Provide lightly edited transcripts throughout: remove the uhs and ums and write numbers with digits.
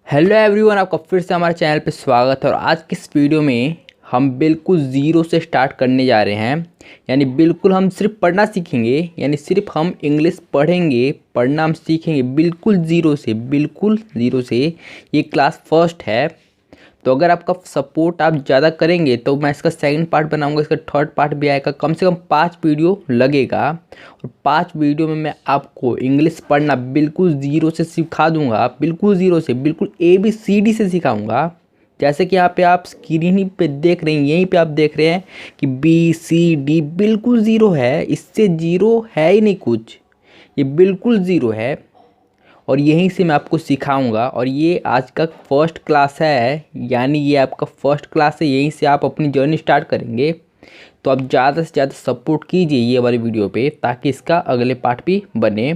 Hello everyone, आपका फिर से हमारे चैनल पे स्वागत है। और आज की इस वीडियो में हम बिल्कुल ज़ीरो से स्टार्ट करने जा रहे हैं। यानी बिल्कुल हम सिर्फ पढ़ना सीखेंगे, यानी सिर्फ हम इंग्लिश पढ़ेंगे, पढ़ना हम सीखेंगे बिल्कुल ज़ीरो से। ये क्लास फर्स्ट है। तो अगर आपका सपोर्ट आप ज़्यादा करेंगे तो मैं इसका सेकंड पार्ट बनाऊंगा, इसका थर्ड पार्ट भी आएगा। कम से कम 5 वीडियो लगेगा और 5 वीडियो में मैं आपको इंग्लिश पढ़ना बिल्कुल ज़ीरो से सिखा दूंगा। बिल्कुल ज़ीरो से, बिल्कुल ABCD से सिखाऊंगा। जैसे कि यहाँ पे आप स्क्रीन पे देख रहे हैं, यहीं पे आप देख रहे हैं कि BCD बिल्कुल ज़ीरो है। इससे ज़ीरो है ही नहीं कुछ, ये बिल्कुल ज़ीरो है। और यहीं से मैं आपको सिखाऊंगा। और ये आज का फर्स्ट क्लास है, यानी ये आपका फर्स्ट क्लास है। यहीं से आप अपनी जर्नी स्टार्ट करेंगे। तो आप ज़्यादा से ज़्यादा सपोर्ट कीजिए ये वाली वीडियो पे, ताकि इसका अगले पार्ट भी बने।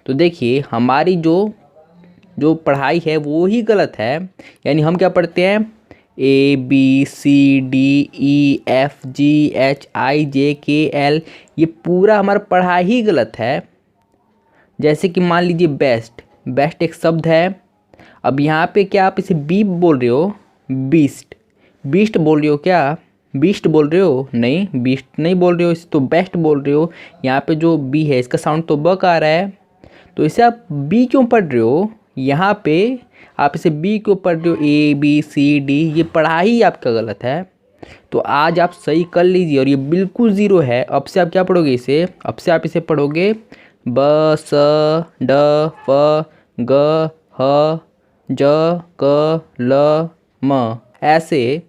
तो देखिए, हमारी जो जो पढ़ाई है वो ही गलत है। यानी हम क्या पढ़ते हैं, ABCDEFGHIJKL, ये पूरा हमारा पढ़ाई ही गलत है। जैसे कि मान लीजिए बेस्ट, बेस्ट एक शब्द है। अब यहाँ पे क्या आप इसे बी बोल रहे हो, बीस्ट, बीस्ट बोल रहे हो क्या, बीस्ट बोल रहे हो? नहीं, बीस्ट नहीं बोल रहे हो, इसे तो बेस्ट बोल रहे हो। यहाँ पे जो बी है इसका साउंड तो ब का आ रहा है, तो इसे आप बी क्यों पढ़ रहे हो? यहाँ पे आप इसे बी क्यों पढ़ रहे हो? ABCD, ये पढ़ाई आपका गलत है। तो आज आप सही कर लीजिए। और ये बिल्कुल ज़ीरो है। अब से आप क्या पढ़ोगे इसे? अब से आप इसे पढ़ोगे ब स ड फ ग ह ज क ल म, ऐसे।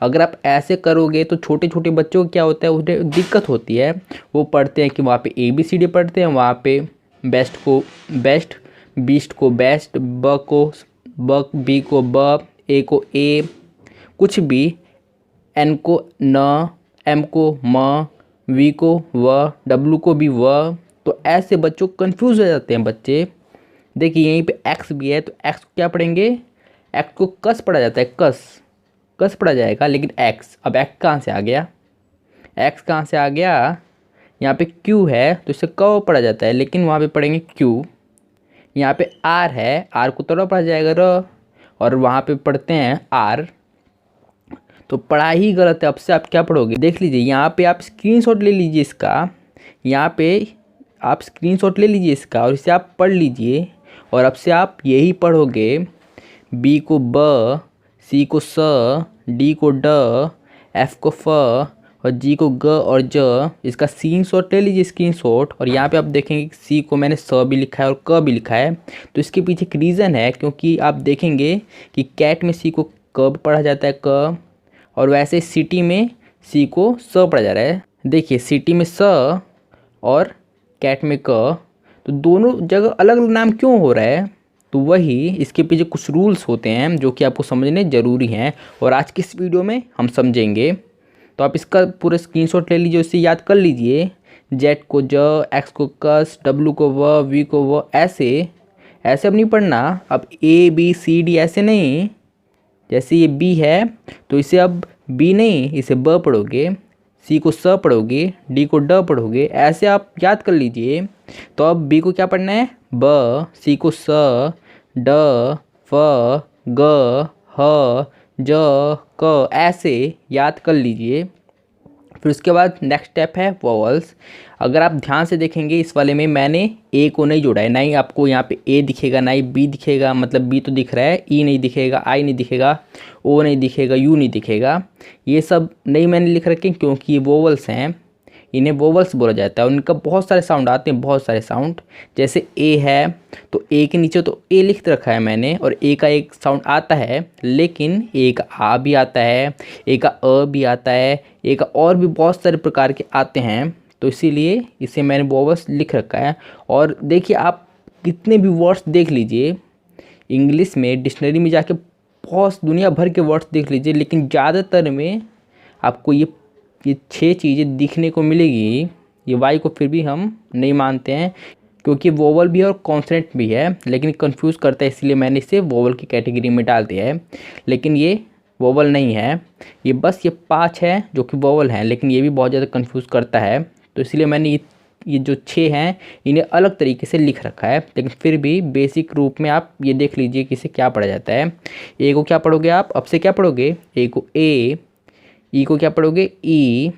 अगर आप ऐसे करोगे तो छोटे छोटे बच्चों को क्या होता है, उन्हें दिक्कत होती है। वो पढ़ते हैं कि वहाँ पे ABCD पढ़ते हैं, वहाँ पे बेस्ट को बेस्ट, बीस्ट को बेस्ट, ब को ब, बी को ब, ए को ए, कुछ भी, एन को न, एम को म, वी को व, डब्लू को भी व। तो ऐसे बच्चों कंफ्यूज हो जाते हैं बच्चे। देखिए यहीं पे एक्स भी है, तो एक्स को क्या पढ़ेंगे? एक्स को कस पढ़ा जाता है, कस, कस पढ़ा जाएगा। लेकिन एक्स, अब एक्स कहाँ से आ गया? एक्स कहाँ से आ गया? यहाँ पे क्यू है तो इसे क पढ़ा जाता है, लेकिन वहाँ पे पढ़ेंगे क्यू। यहाँ पे आर है, आर को तो पढ़ा जाएगा र, और वहाँ पे पढ़ते हैं आर। तो पढ़ाई ही गलत है। अब से आप क्या पढ़ोगे? देख लीजिए, यहाँ पे आप स्क्रीनशॉट ले लीजिए इसका, यहाँ पे आप स्क्रीनशॉट ले लीजिए इसका और इसे आप पढ़ लीजिए। और अब से आप यही पढ़ोगे, बी को ब, सी को स, डी को ड, एफ को फ, और जी को ग और ज। इसका स्क्रीनशॉट ले लीजिए, स्क्रीनशॉट। और यहाँ पे आप देखेंगे कि सी को मैंने स भी लिखा है और क भी लिखा है। तो इसके पीछे एक रीज़न है, क्योंकि आप देखेंगे कि कैट में सी को क पढ़ा जाता है, क, और वैसे सिटी में सी को स पढ़ा जा रहा है। देखिए, सिटी में स और कैट में क, तो दोनों जगह अलग अलग नाम क्यों हो रहा है? तो वही इसके पीछे कुछ रूल्स होते हैं जो कि आपको समझने ज़रूरी हैं, और आज की इस वीडियो में हम समझेंगे। तो आप इसका पूरा स्क्रीनशॉट ले लीजिए, उससे याद कर लीजिए। जेड को ज, एक्स को कस, डब्लू को व, वी को व, ऐसे ऐसे अब नहीं पढ़ना। अब ABCD ऐसे नहीं। जैसे ये बी है तो इसे अब बी नहीं, इसे ब पढ़ोगे, सी को स पढ़ोगे, डी को ड पढ़ोगे, ऐसे आप याद कर लीजिए। तो अब बी को क्या पढ़ना है? ब, सी को स, ड, फ, ग, ह, ज, क, ऐसे याद कर लीजिए। फिर उसके बाद नेक्स्ट स्टेप है वॉवल्स। अगर आप ध्यान से देखेंगे इस वाले में मैंने ए को नहीं जोड़ा है, ना ही आपको यहाँ पे ए दिखेगा, ना ही बी दिखेगा। मतलब बी तो दिख रहा है, ई नहीं दिखेगा, आई नहीं दिखेगा, ओ नहीं दिखेगा, यू नहीं दिखेगा। ये सब नहीं मैंने लिख रखे क्योंकि ये वोवल्स हैं, इन्हें वोवल्स बोला जाता है। उनका बहुत सारे साउंड आते हैं, बहुत सारे साउंड। जैसे ए है तो ए के नीचे तो ए लिख रखा है मैंने, और ए का एक साउंड आता है, लेकिन ए का आ भी आता है, ए का अ भी आता है, ए का और भी बहुत सारे प्रकार के आते हैं। तो इसीलिए इसे मैंने वोवल्स लिख रखा है। और देखिए, आप कितने भी वर्ड्स देख लीजिए इंग्लिश में, डिक्शनरी में जाके बहुत दुनिया भर के वर्ड्स देख लीजिए, लेकिन ज़्यादातर में आपको ये 6 चीज़ें दिखने को मिलेगी। ये वाई को फिर भी हम नहीं मानते हैं, क्योंकि वोवल भी है और कॉन्सोनेंट भी है, लेकिन कंफ्यूज करता है, इसलिए मैंने इसे वोवल की कैटेगरी में डाल दिया है। लेकिन ये वोवल नहीं है, ये बस ये 5 है जो कि वोवल हैं, लेकिन ये भी बहुत ज़्यादा कंफ्यूज करता है। तो इसलिए मैंने ये ये जो 6 हैं इन्हें अलग तरीके से लिख रखा है, लेकिन फिर भी बेसिक रूप में आप ये देख लीजिए कि इसे क्या पढ़ा जाता है। ए को क्या पढ़ोगे आप, अब से क्या पढ़ोगे, ए को ए, ई को क्या पढ़ोगे ई,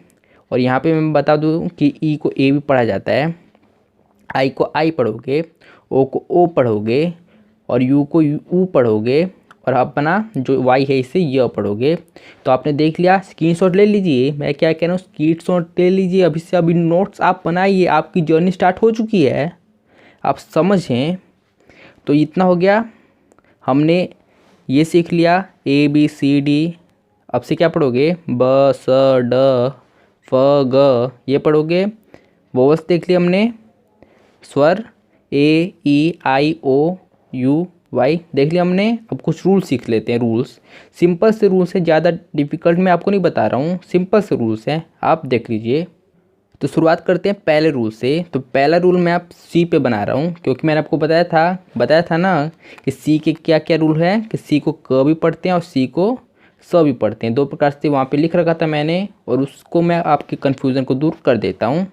और यहाँ पे मैं बता दूँ कि ई को ए भी पढ़ा जाता है, आई को आई पढ़ोगे, ओ को ओ पढ़ोगे, और यू को यू पढ़ोगे, और अपना जो वाई है इसे य पढ़ोगे। तो आपने देख लिया, स्क्रीनशॉट ले लीजिए, मैं क्या कह रहा हूँ, स्क्रीनशॉट ले लीजिए अभी से, अभी नोट्स आप बनाइए, आपकी जर्नी स्टार्ट हो चुकी है, आप समझें। तो इतना हो गया, हमने ये सीख लिया ए बी सी डी। अब से क्या पढ़ोगे, ब स ड फ ग ये पढ़ोगे। वोवल्स देख लिया हमने, स्वर ए ई आई ओ यू वाई देख लिया हमने। अब कुछ रूल्स सीख लेते हैं। रूल्स सिंपल से रूल्स है, ज़्यादा डिफिकल्ट मैं आपको नहीं बता रहा हूँ, सिंपल से रूल्स हैं, आप देख लीजिए। तो शुरुआत करते हैं पहले रूल से। तो पहला रूल मैं आप सी पे बना रहा हूँ, क्योंकि मैंने आपको बताया था ना कि सी के क्या क्या रूल है, कि सी को क भी पढ़ते हैं और सी को स भी पढ़ते हैं, दो प्रकार से वहाँ पे लिख रखा था मैंने, और उसको मैं आपके कन्फ्यूज़न को दूर कर देता हूँ।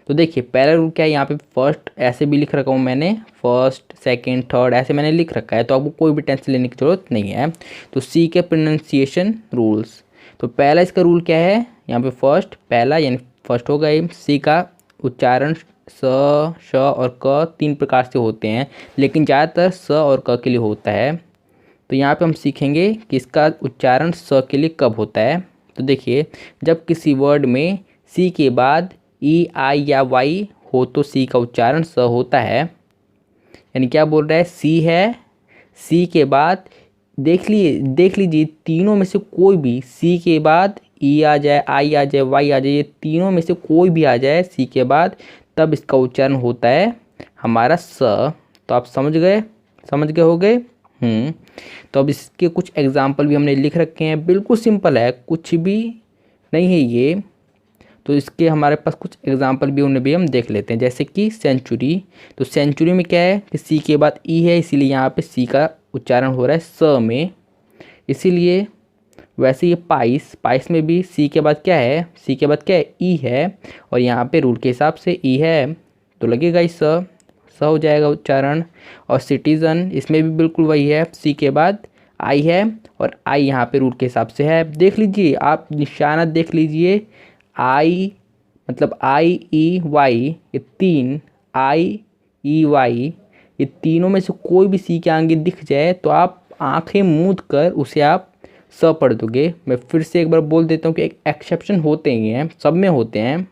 तो देखिए पहला रूल क्या है, यहाँ पे फर्स्ट ऐसे भी लिख रखा हूँ मैंने, फर्स्ट सेकंड थर्ड ऐसे मैंने लिख रखा है, तो आपको कोई भी टेंशन लेने की ज़रूरत नहीं है। तो सी के प्रोनाउंसिएशन रूल्स, तो पहला इसका रूल क्या है, यहाँ पे फर्स्ट, पहला यानी फर्स्ट होगा ये। सी का उच्चारण स, श और क 3 प्रकार से होते हैं, लेकिन ज़्यादातर स और क के लिए होता है। तो यहाँ पे हम सीखेंगे कि इसका उच्चारण स के लिए कब होता है। तो देखिए, जब किसी वर्ड में सी के बाद ई आई या वाई हो तो सी का उच्चारण स होता है। यानी क्या बोल रहा है, सी है, सी के बाद देख लीजिए तीनों में से कोई भी सी के बाद ई आ जाए, आई आ जाए, वाई आ जाए, ये तीनों में से कोई भी आ जाए सी के बाद, तब इसका उच्चारण होता है हमारा स। तो आप समझ गए हो गए। तो अब इसके कुछ एग्जाम्पल भी हमने लिख रखे हैं, बिल्कुल सिंपल है, कुछ भी नहीं है ये। तो इसके हमारे पास कुछ एग्जाम्पल भी उन्हें भी हम देख लेते हैं, जैसे कि सेंचुरी। तो सेंचुरी में क्या है कि सी के बाद ई है, इसीलिए यहाँ पे सी का उच्चारण हो रहा है स में, इसीलिए। वैसे ये पाइस में भी सी के बाद क्या है, सी के बाद क्या है, ई है, और यहाँ पे रूल के हिसाब से ई है तो लगेगा ही स हो जाएगा उच्चारण। और सिटीज़न, इसमें भी बिल्कुल वही है, सी के बाद आई है, और आई यहाँ पे रूल के हिसाब से है। देख लीजिए, आप निशाना देख लीजिए, आई मतलब आई ई वाई, ये 3 आई ई वाई, ये तीनों में से कोई भी सी के आगे दिख जाए तो आप आंखें मूंद कर उसे आप स पढ़ दोगे। मैं फिर से एक बार बोल देता हूँ कि एक एक्सेप्शन होते ही हैं, सब में होते हैं,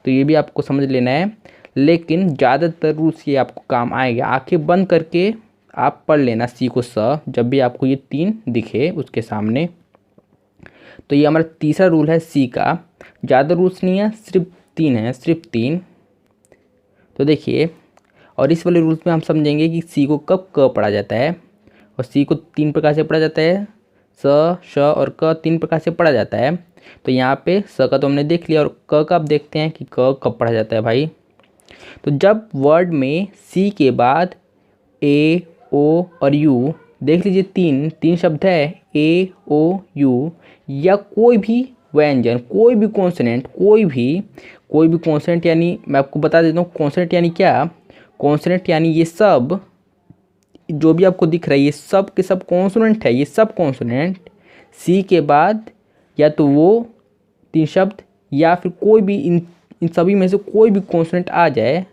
तो ये भी आपको समझ लेना है, लेकिन ज़्यादातर रूल्स ये आपको काम आएगा। आंखें बंद करके आप पढ़ लेना सी को स, जब भी आपको ये 3 दिखे उसके सामने। तो ये हमारा तीसरा रूल है सी का। ज़्यादा रूल्स नहीं है, सिर्फ 3 है, सिर्फ 3। तो देखिए, और इस वाले रूल्स में हम समझेंगे कि सी को कब क पढ़ा जाता है, और सी को 3 प्रकार से पढ़ा जाता है, स, श और क 3 प्रकार से पढ़ा जाता है। तो यहाँ पे स का तो हमने देख लिया, और क का अब देखते हैं कि क कब पढ़ा जाता है भाई। तो जब वर्ड में सी के बाद ए, ओ और यू, देख लीजिए तीन शब्द है, ए ओ यू, या कोई भी व्यंजन, कोई भी कॉन्सोनेंट, कोई भी कॉन्सोनेंट, यानी मैं आपको बता देता हूँ कॉन्सोनेंट यानी क्या। कॉन्सोनेंट यानी ये सब जो भी आपको दिख रहा है, ये सब के सब कॉन्सोनेंट है, ये सब कॉन्सोनेंट सी के बाद या तो वो 3 शब्द या फिर कोई भी इन सभी में से कोई भी कॉन्सोनेंट आ जाए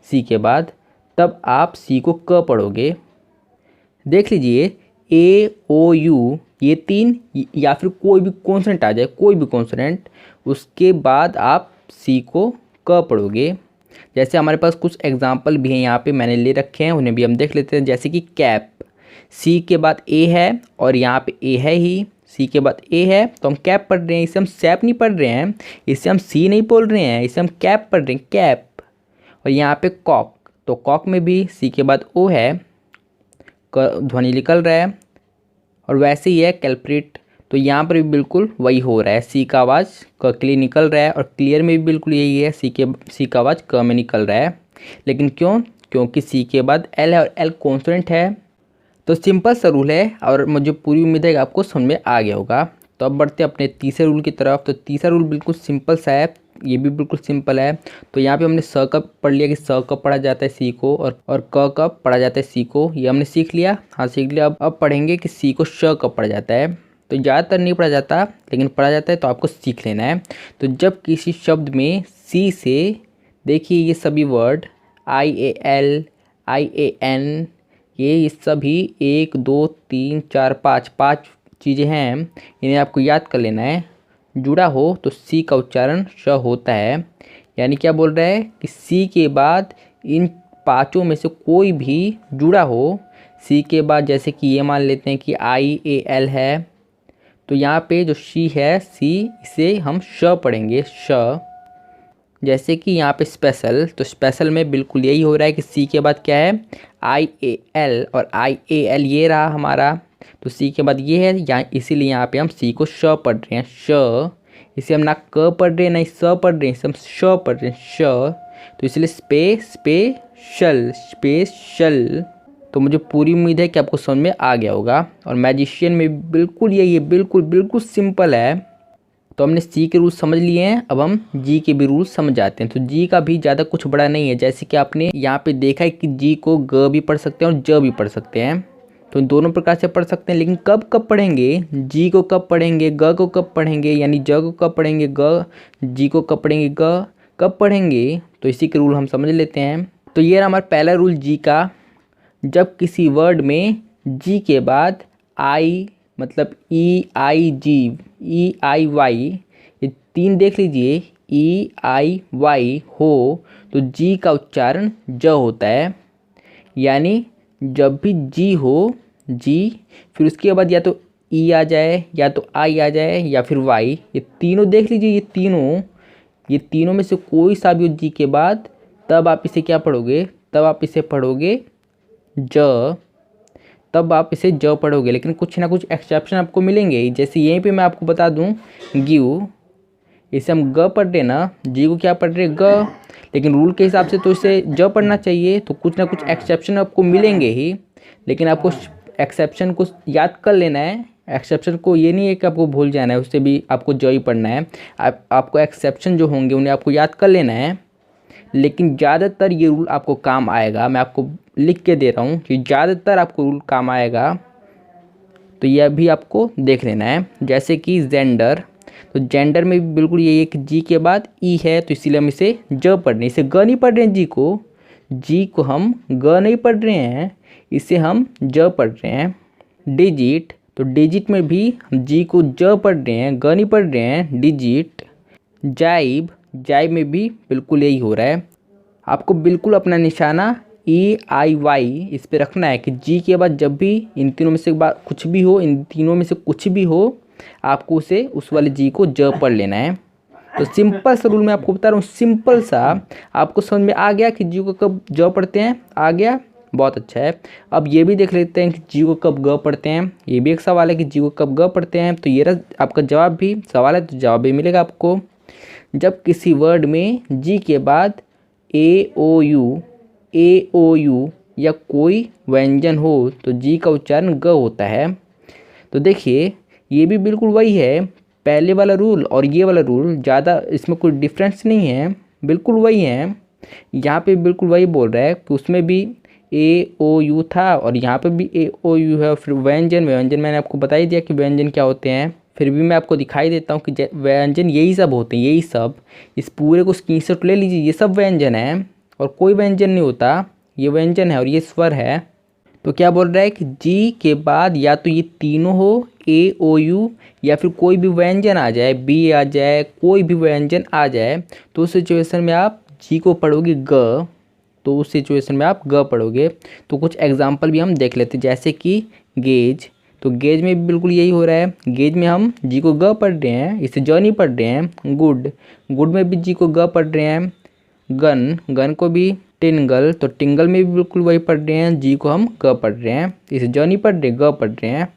सी के बाद, तब आप सी को क पढ़ोगे। देख लीजिए, ए ओ यू, ये 3 या फिर कोई भी कॉन्सोनेंट आ जाए, कोई भी कॉन्सोनेंट, उसके बाद आप सी को क पढ़ोगे। जैसे हमारे पास कुछ एग्जाम्पल भी हैं यहाँ पे मैंने ले रखे हैं, उन्हें भी हम देख लेते हैं। जैसे कि कैप, सी के बाद ए है और यहाँ पे ए है ही, सी के बाद ए है तो हम कैप पढ़ रहे हैं, इसे हम सैप नहीं पढ़ रहे हैं, इसे हम सी नहीं बोल रहे हैं, इसे हम कैप पढ़ रहे हैं, कैप। और यहाँ पे कॉक, तो कॉक में भी सी के बाद ओ है, ध्वनि निकल रहा है। और वैसे ही है कैल्प्रिट, तो यहाँ पर भी बिल्कुल वही हो रहा है, सी का आवाज़ क के लिए निकल रहा है, और क्लियर में भी बिल्कुल यही है, सी का आवाज़ क में निकल रहा है। लेकिन क्यों, क्योंकि सी के बाद एल है और एल कॉन्सोनेंट है। तो सिंपल सा रूल है, और मुझे पूरी उम्मीद है कि आपको समझ में आ गया होगा। तो अब बढ़ते हैं अपने तीसरे रूल की तरफ। तो तीसरा रूल बिल्कुल सिंपल सा है, ये भी बिल्कुल सिंपल है। तो यहाँ पे हमने स कब पढ़ लिया कि स कब पढ़ा जाता है सी को, और क कब पढ़ा जाता है सी को, ये हमने सीख लिया। हाँ सीख लिया। अब पढ़ेंगे कि सी को श कब पढ़ा जाता है। तो ज़्यादातर नहीं पढ़ा जाता, लेकिन पढ़ा जाता है, तो आपको सीख लेना है। तो जब किसी शब्द में सी से, देखिए ये सभी वर्ड IAL, IAN, ये सभी 1 2 3 4 5 चीज़ें हैं, इन्हें आपको याद कर लेना है। जुड़ा हो तो सी का उच्चारण श होता है। यानी क्या बोल रहा है कि सी के बाद इन पांचों में से कोई भी जुड़ा हो, सी के बाद जैसे कि ये मान लेते हैं कि IAL है, तो यहाँ पे जो शी है सी, इसे हम श पढ़ेंगे, श। जैसे कि यहाँ पे स्पेशल, तो स्पेशल में बिल्कुल यही हो रहा है कि सी के बाद क्या है IAL, और IAL ये रहा हमारा, तो सी के बाद ये है यहाँ, इसीलिए यहाँ पे हम सी को श पढ़ रहे हैं, श। इसे हम ना क पढ़ रहे हैं ना स पढ़ रहे हैं, इसे हम श पढ़ रहे हैं, श। तो इसलिए स्पेशल। तो मुझे पूरी उम्मीद है कि आपको समझ में आ गया होगा। और मैजिशियन में बिल्कुल यही है, बिल्कुल सिंपल है। तो हमने सी के रूल्स समझ लिए हैं, अब हम जी के भी रूल्स समझ जाते हैं। तो जी का भी ज़्यादा कुछ बड़ा नहीं है, जैसे कि आपने यहाँ पे देखा है कि जी को ग भी पढ़ सकते हैं और ज भी पढ़ सकते हैं। तो दोनों प्रकार से पढ़ सकते हैं, लेकिन कब कब पढ़ेंगे, जी को कब पढ़ेंगे, ग को कब पढ़ेंगे, यानी ज को कब पढ़ेंगे ग, जी को कब पढ़ेंगे ग, कब पढ़ेंगे, तो इसी के रूल हम समझ लेते हैं। तो ये रहा हमारा पहला रूल जी का। जब किसी वर्ड में जी के बाद आई, मतलब EIY, ये तीन देख लीजिए, EIY हो, तो जी का उच्चारण ज होता है। यानी जब भी जी हो, जी, फिर उसके बाद या तो ई आ जाए, या तो आई आ जाए, या फिर वाई, ये तीनों देख लीजिए, ये तीनों में से कोई सा भी हो जी के बाद, तब आप इसे क्या पढ़ोगे, तब आप इसे पढ़ोगे ज, तब आप इसे ज पढ़ोगे। लेकिन कुछ ना कुछ एक्सेप्शन आपको मिलेंगे, जैसे यहीं पे मैं आपको बता दूं, गिव, इसे हम ग पढ़ रहे ना, जी को क्या पढ़ रहे ग, लेकिन रूल के हिसाब से तो इसे ज पढ़ना चाहिए। तो कुछ ना कुछ एक्सेप्शन आपको मिलेंगे ही, लेकिन आपको एक्सेप्शन को याद कर लेना है। एक्सेप्शन को ये नहीं है कि आपको भूल जाना है, उससे भी आपको ज ही पढ़ना है। आपको एक्सेप्शन जो होंगे उन्हें आपको याद कर लेना है, लेकिन ज़्यादातर ये रूल आपको काम आएगा। मैं आपको लिख के दे रहा हूँ कि ज़्यादातर आपको रूल काम आएगा, तो यह भी आपको देख लेना है। जैसे कि जेंडर, तो जेंडर में भी बिल्कुल यही है कि जी के बाद ई है, तो इसीलिए हम इसे ज पढ़ रहे हैं, इसे ग नहीं पढ़ रहे हैं। जी को हम ग नहीं पढ़ रहे हैं, इसे हम ज पढ़ रहे हैं। डिजिट, तो डिजिट में भी हम जी को ज पढ़ रहे हैं, ग नहीं पढ़ रहे हैं, डिजिट। जाइब में भी बिल्कुल यही हो रहा है। आपको बिल्कुल अपना निशाना EIY इस पे रखना है कि जी के बाद जब भी इन तीनों में से कुछ भी हो, इन तीनों में से कुछ भी हो, आपको उसे उस वाले जी को ज पढ़ लेना है। तो सिंपल सा रूल मैं आपको बता रहा हूँ, सिंपल सा। आपको समझ में आ गया कि जी को कब ज पढ़ते हैं, आ गया, बहुत अच्छा है। अब ये भी देख लेते हैं कि जी को कब ग पढ़ते हैं। ये भी एक सवाल है कि जी को कब ग पढ़ते हैं। तो ये रहा आपका जवाब, भी सवाल है तो जवाब भी मिलेगा आपको। जब किसी वर्ड में जी के बाद AOU या कोई व्यंजन हो, तो जी का उच्चारण ग होता है। तो देखिए ये भी बिल्कुल वही है, पहले वाला रूल और ये वाला रूल, ज़्यादा इसमें कोई डिफरेंस नहीं है, बिल्कुल वही है। यहाँ पे बिल्कुल वही बोल रहा है कि उसमें भी AOU था और यहाँ पे भी AOU है। फिर व्यंजन मैंने आपको बता ही दिया कि व्यंजन क्या होते हैं, फिर भी मैं आपको दिखाई देता हूँ कि व्यंजन यही सब होते हैं, यही सब। इस पूरे को स्क्रीनशॉट ले लीजिए, ये सब व्यंजन है और कोई व्यंजन नहीं होता, ये व्यंजन है और ये स्वर है। तो क्या बोल रहा है कि जी के बाद या तो ये तीनों हो, AOU, या फिर कोई भी व्यंजन आ जाए, B आ जाए, कोई भी व्यंजन आ जाए, तो उस सिचुएशन में आप जी को पढ़ोगे ग, तो उस सिचुएशन में आप ग पढ़ोगे। तो कुछ एग्जाम्पल भी हम देख लेते हैं, जैसे कि गेज, तो गेज में भी बिल्कुल यही हो रहा है। गेज में हम जी को ग पढ़ रहे हैं, इसे ज नहीं पढ़ रहे हैं। गुड में भी जी को ग पढ़ रहे हैं। गन को भी टिंगल, तो टिंगल में भी बिल्कुल वही पढ़ रहे हैं, जी को हम ग पढ़ रहे हैं, इसे ज नहीं पढ़ रहे, ग पढ़ रहे हैं।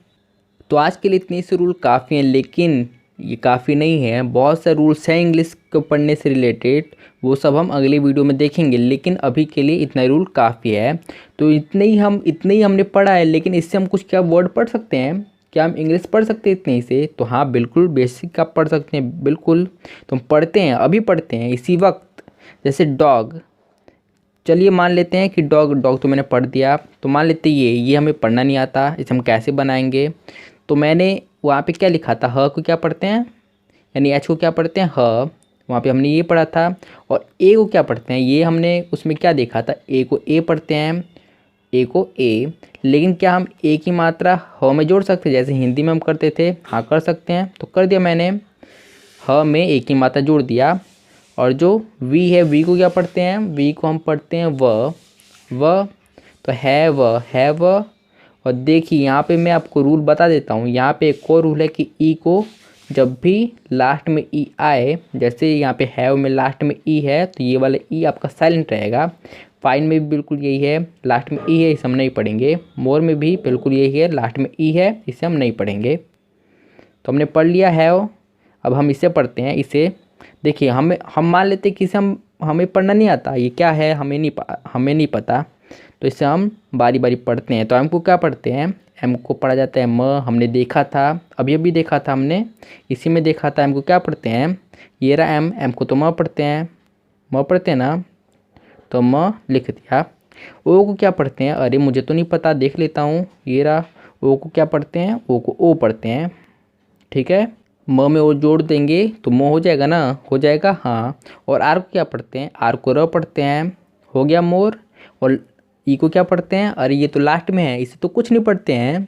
तो आज के लिए इतने से रूल काफ़ी हैं, लेकिन ये काफ़ी नहीं है, बहुत सारे रूल्स हैं इंग्लिश को पढ़ने से रिलेटेड, वो सब हम अगली वीडियो में देखेंगे। लेकिन अभी के लिए इतना रूल काफ़ी है। तो इतने ही हमने पढ़ा है, लेकिन इससे हम कुछ क्या वर्ड पढ़ सकते हैं, क्या हम इंग्लिश पढ़ सकते हैं इतने ही से? तो हाँ बिल्कुल, बेसिक आप पढ़ सकते हैं बिल्कुल। तो हम पढ़ते हैं, अभी पढ़ते हैं इसी वक्त। जैसे डॉग, चलिए मान लेते हैं कि डॉग, डॉग तो मैंने पढ़ दिया। तो मान लेते हैं ये हमें पढ़ना नहीं आता, इसे हम कैसे बनाएंगे? तो मैंने वहाँ पे क्या लिखा था, ह को क्या पढ़ते हैं, यानी एच को क्या पढ़ते हैं, ह। वहाँ पे हमने ये पढ़ा था। और ए को क्या पढ़ते हैं, ये हमने उसमें क्या देखा था, ए को ए पढ़ते हैं, ए को ए। लेकिन क्या हम ए की मात्रा ह में जोड़ सकते हैं, जैसे हिंदी में हम करते थे? हाँ कर सकते हैं। तो कर दिया मैंने, ह में ए की मात्रा जोड़ दिया। और जो वी है, वी को क्या पढ़ते हैं, वी को हम पढ़ते हैं व। तो है व। और देखिए यहाँ पे मैं आपको रूल बता देता हूँ। यहाँ पे एक और रूल है कि ई को जब भी लास्ट में ई आए, जैसे यहाँ पे हैव में लास्ट में ई है, तो ये वाला ई आपका साइलेंट रहेगा। फाइन में भी बिल्कुल यही है, लास्ट में ई है, इसे हम नहीं पढ़ेंगे। मोर में भी बिल्कुल यही है, लास्ट में ई है, इसे हम नहीं पढ़ेंगे। तो हमने पढ़ लिया हैव। अब हम इसे पढ़ते हैं। इसे देखिए, हम मान लेते हैं कि इसे हमें पढ़ना नहीं आता, ये क्या है हमें नहीं पता। तो इसे हम बारी बारी पढ़ते हैं। तो एम को क्या पढ़ते हैं, एम को पढ़ा जाता है म। हमने देखा था, अभी देखा था हमने, इसी में देखा था। एम को क्या पढ़ते हैं, ये रहा एम। एम को तो म पढ़ते हैं ना, तो म लिख दिया। ओ को क्या पढ़ते हैं, अरे मुझे तो नहीं पता, देख लेता हूँ। ये रहा, ओ को क्या पढ़ते हैं, ओ को ओ पढ़ते हैं। ठीक है, म में ओ जोड़ देंगे तो मो हो जाएगा ना, हो जाएगा हाँ। और आर को क्या पढ़ते हैं, आर को र पढ़ते हैं, हो गया मोर। और ई को क्या पढ़ते हैं, अरे ये तो लास्ट में है, इसे तो कुछ नहीं पढ़ते हैं,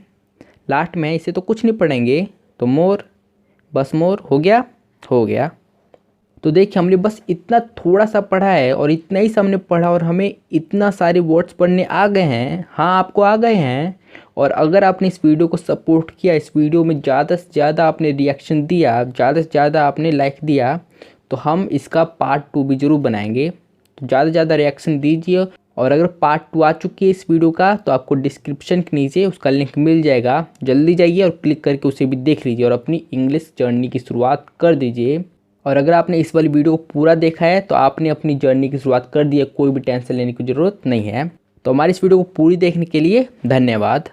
लास्ट में है, इसे तो कुछ नहीं पढ़ेंगे, तो मोर, बस मोर हो गया, हो गया। तो देखिए हमने बस इतना थोड़ा सा पढ़ा है, और इतना ही हमने पढ़ा और हमें इतना सारे वर्ड्स पढ़ने आ गए हैं। हाँ आपको आ गए हैं। और अगर आपने इस वीडियो को सपोर्ट किया, इस वीडियो में ज़्यादा से ज़्यादा आपने रिएक्शन दिया, ज़्यादा से ज़्यादा आपने लाइक दिया, तो हम इसका पार्ट 2 भी ज़रूर बनाएंगे। तो ज़्यादा से ज़्यादा रिएक्शन दीजिए। और अगर पार्ट 2 आ चुकी है इस वीडियो का, तो आपको डिस्क्रिप्शन के नीचे उसका लिंक मिल जाएगा, जल्दी जाइए और क्लिक करके उसे भी देख लीजिए और अपनी इंग्लिश जर्नी की शुरुआत कर दीजिए। और अगर आपने इस वाली वीडियो को पूरा देखा है, तो आपने अपनी जर्नी की शुरुआत कर दी है, कोई भी टेंशन लेने की ज़रूरत नहीं है। तो हमारी इस वीडियो को पूरी देखने के लिए धन्यवाद।